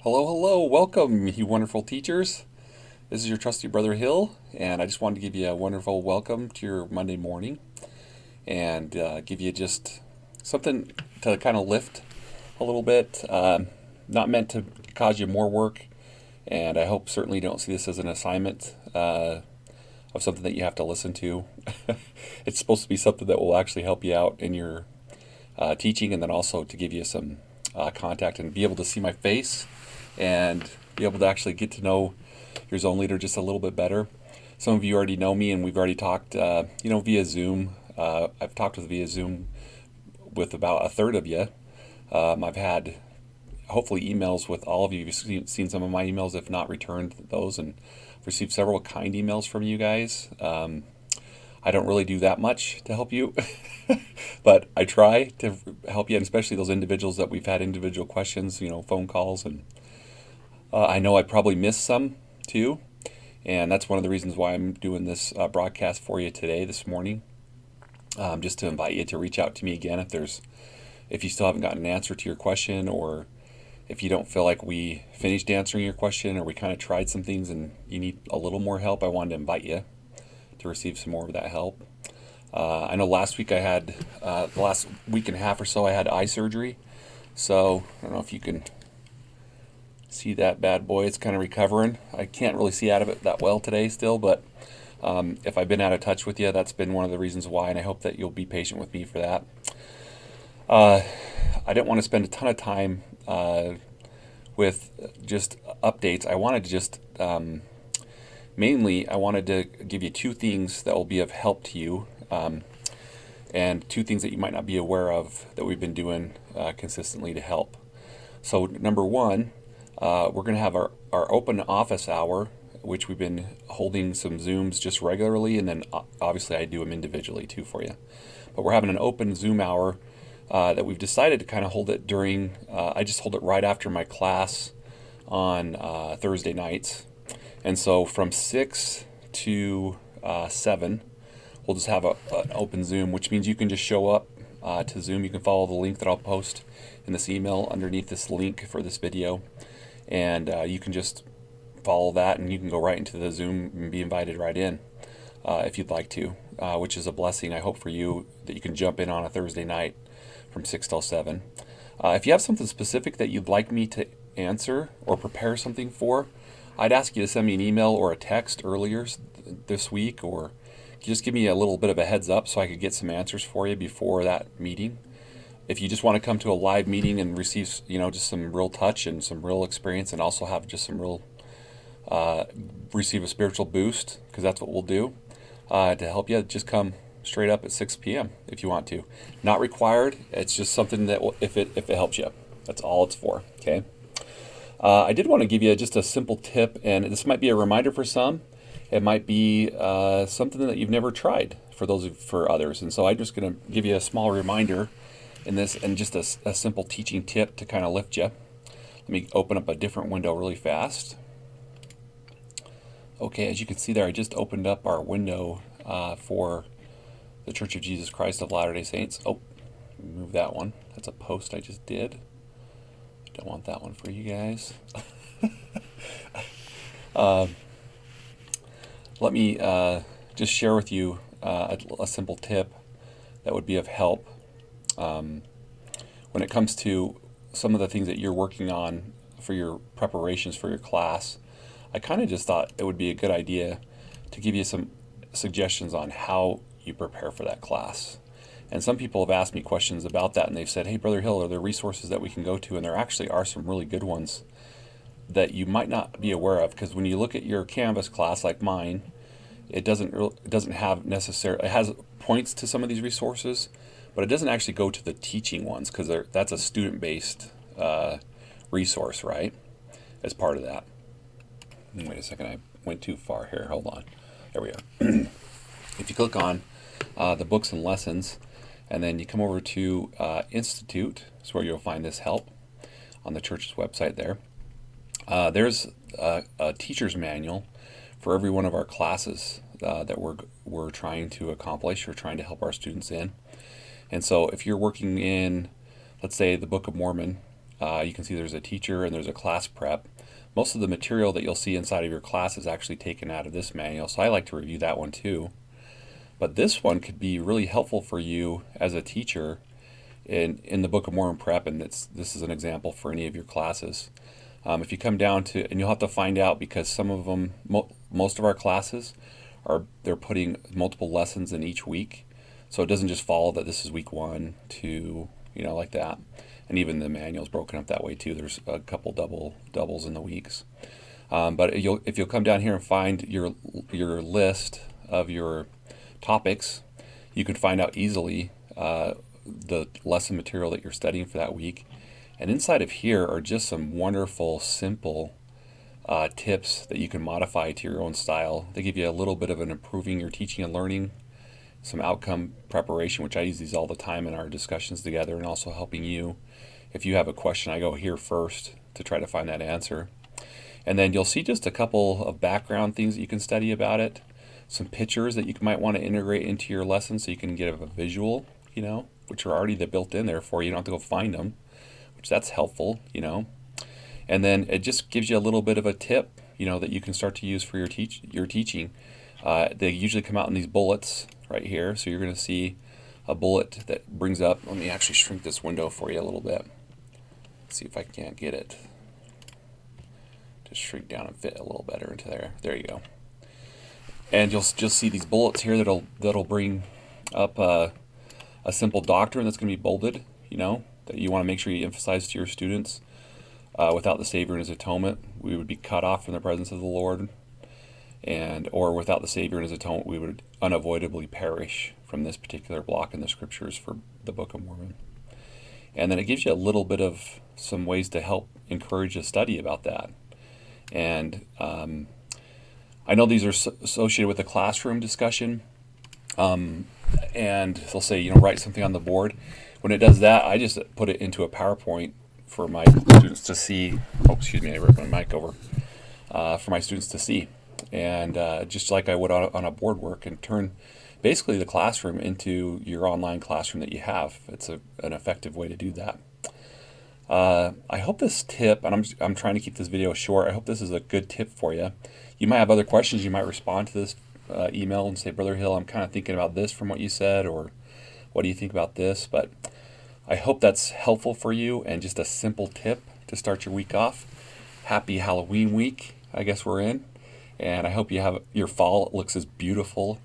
Hello, hello, welcome, you wonderful teachers. This is your trusty brother Hill, and I just wanted to give you a wonderful welcome to your Monday morning and give you just something to kind of lift a little bit. Not meant to cause you more work, and I hope certainly you don't see this as an assignment of something that you have to listen to. It's supposed to be something that will actually help you out in your teaching, and then also to give you some contact and be able to see my face and be able to actually get to know your zone leader just a little bit better. Some of you already know me, and we've already talked, via Zoom. I've talked via Zoom with about a third of you. I've had hopefully emails with all of you. You've seen some of my emails, if not returned those, and received several kind emails from you guys. I don't really do that much to help you, but I try to help you, and especially those individuals that we've had individual questions, phone calls, and I know I probably missed some too, and that's one of the reasons why I'm doing this broadcast for you today, this morning, just to invite you to reach out to me again if you still haven't gotten an answer to your question, or if you don't feel like we finished answering your question, or we kind of tried some things and you need a little more help. I wanted to invite you to receive some more of that help. I know last week the last week and a half or so, I had eye surgery. So I don't know if you can see that bad boy. It's kind of recovering. I can't really see out of it that well today still, but if I've been out of touch with you, that's been one of the reasons why, and I hope that you'll be patient with me for that. I didn't want to spend a ton of time with just updates. I wanted to just mainly, I wanted to give you two things that will be of help to you, and two things that you might not be aware of that we've been doing consistently to help. So number one, we're going to have our open office hour, which we've been holding some Zooms just regularly, and then obviously I do them individually too for you. But we're having an open Zoom hour that we've decided to kind of hold it during, I just hold it right after my class on Thursday nights. And so from 6 to 7, we'll just have an open Zoom, which means you can just show up to Zoom. You can follow the link that I'll post in this email underneath this link for this video. And you can just follow that, and you can go right into the Zoom and be invited right in if you'd like to, which is a blessing, I hope, for you, that you can jump in on a Thursday night from 6 till 7. If you have something specific that you'd like me to answer or prepare something for, I'd ask you to send me an email or a text earlier this week, or just give me a little bit of a heads up so I could get some answers for you before that meeting. If you just want to come to a live meeting and receive, just some real touch and some real experience, and also have just some real, receive a spiritual boost, because that's what we'll do to help you, just come straight up at 6 p.m. if you want to. Not required. It's just something that if it helps you, that's all it's for. Okay. I did want to give you just a simple tip, and this might be a reminder for some. It might be something that you've never tried for others, and so I'm just going to give you a small reminder in this, and just a simple teaching tip to kind of lift you. Let me open up a different window really fast. Okay, as you can see there, I just opened up our window for the Church of Jesus Christ of Latter-day Saints. Oh, move that one. That's a post I just did. Don't want that one for you guys. Let me just share with you a simple tip that would be of help when it comes to some of the things that you're working on for your preparations for your class. I kind of just thought it would be a good idea to give you some suggestions on how you prepare for that class. And some people have asked me questions about that, and they've said, hey, Brother Hill, are there resources that we can go to? And there actually are some really good ones that you might not be aware of, because when you look at your Canvas class like mine, it doesn't have necessarily, it has points to some of these resources, but it doesn't actually go to the teaching ones, because that's a student-based resource, right, as part of that. Wait a second, I went too far here. Hold on. There we are. If you click on the books and lessons, and then you come over to Institute, is where you'll find this help on the church's website there. There's a teacher's manual for every one of our classes that we're trying to accomplish or trying to help our students in. And so if you're working in, let's say, the Book of Mormon, You can see there's a teacher and there's a class prep. Most of the material that you'll see inside of your class is actually taken out of this manual, so I like to review that one too. But this one could be really helpful for you as a teacher in the Book of Mormon prep, and this is an example for any of your classes. If you come down to, and you'll have to find out, because some of them, most of our classes they're putting multiple lessons in each week, so it doesn't just follow that this is week 1, 2, like that. And even the manual's broken up that way too. There's a couple doubles in the weeks. But if you'll come down here and find your list of your topics, you can find out easily the lesson material that you're studying for that week. And inside of here are just some wonderful, simple tips that you can modify to your own style. They give you a little bit of an improving your teaching and learning, some outcome preparation, which I use these all the time in our discussions together, and also helping you. If you have a question, I go here first to try to find that answer. And then you'll see just a couple of background things that you can study about it, some pictures that you might want to integrate into your lesson so you can get a visual, which are already built in there for you. You don't have to go find them, which that's helpful, And then it just gives you a little bit of a tip, that you can start to use for your teaching. They usually come out in these bullets right here. So you're going to see a bullet that brings up, let me actually shrink this window for you a little bit. See if I can't get it. Just shrink down and fit a little better into there. There you go. And you'll just see these bullets here that'll bring up a simple doctrine that's going to be bolded, that you want to make sure you emphasize to your students. Without the Savior and His atonement, we would be cut off from the presence of the Lord. Or without the Savior and His atonement, we would unavoidably perish from this particular block in the Scriptures for the Book of Mormon. And then it gives you a little bit of some ways to help encourage a study about that. And I know these are associated with the classroom discussion. And they'll say, write something on the board. When it does that, I just put it into a PowerPoint for my students to see. Oh, excuse me, I ripped my mic over. For my students to see. And just like I would on a board work, and turn basically the classroom into your online classroom that you have. It's an effective way to do that. I hope this tip, and I'm trying to keep this video short, I hope this is a good tip for you. You might have other questions. You might respond to this email and say, Brother Hill, I'm kind of thinking about this from what you said, or what do you think about this? But I hope that's helpful for you, and just a simple tip to start your week off. Happy Halloween week, I guess we're in. And I hope your fall looks as beautiful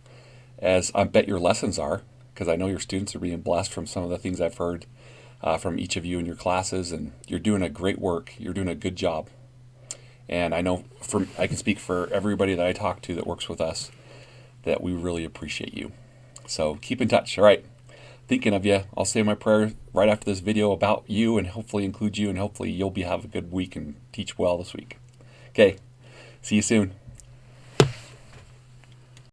as I bet your lessons are, because I know your students are being blessed from some of the things I've heard from each of you in your classes, and you're doing a great work. You're doing a good job. And I know I can speak for everybody that I talk to that works with us that we really appreciate you. So keep in touch. All right. Thinking of you. I'll say my prayer right after this video about you, and hopefully include you, and hopefully you'll have a good week and teach well this week. Okay. See you soon.